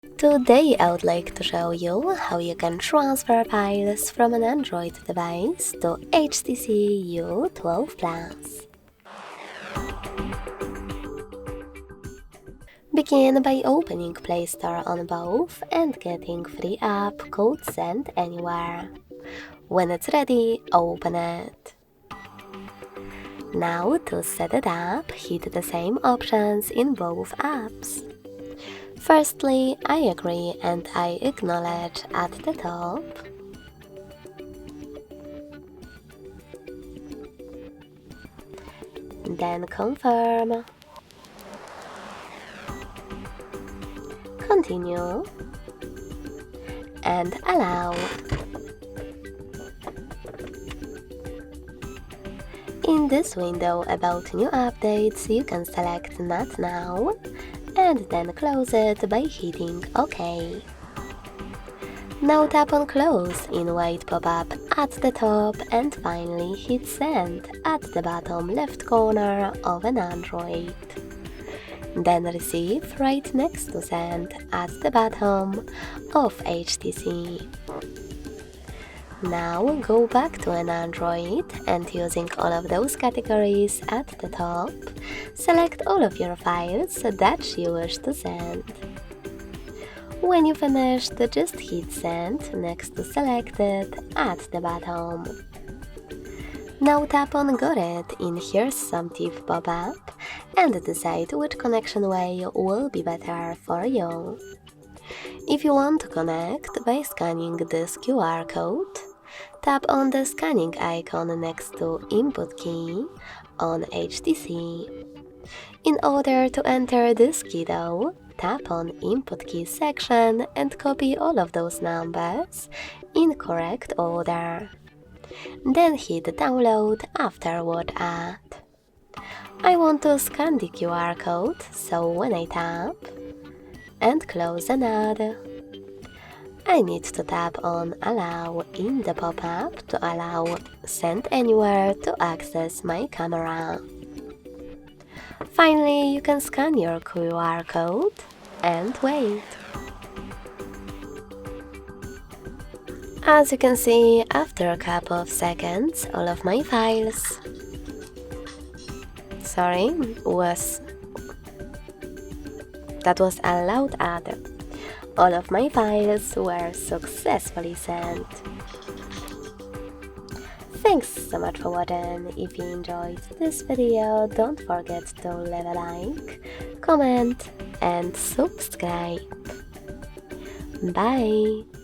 Today I would like to show you how you can transfer files from an Android device to HTC U12 Plus. Begin by opening Play Store on both and getting free app called Send Anywhere. When it's ready, open it. Now to set it up, hit the same options in both apps. Firstly, I agree and I acknowledge at the top. Then confirm. Continue. And allow. In this window about new updates, you can select Not Now and then close it by hitting OK. Now tap on Close in white pop-up at the top and finally hit Send at the bottom left corner of an Android. Then Receive right next to Send at the bottom of HTC. Now go back to an Android and using all of those categories at the top, select all of your files that you wish to send. When you finished, just hit Send next to Selected at the bottom. Now tap on Got it in Here's Some Tip pop-up and decide which connection way will be better for you. If you want to connect by scanning this QR code, tap on the scanning icon next to Input key on HTC. In order to enter this key though, tap on Input key section and copy all of those numbers in correct order. Then hit Download afterward at. I want to scan the QR code, so when I tap and close an ad, I need to tap on Allow in the pop-up to allow Send Anywhere to access my camera. Finally, you can scan your QR code and wait. As you can see, after a couple of seconds, all of my files that was a loud ad. All of my files were successfully sent. Thanks so much for watching. If you enjoyed this video, don't forget to leave a like, comment and subscribe. Bye!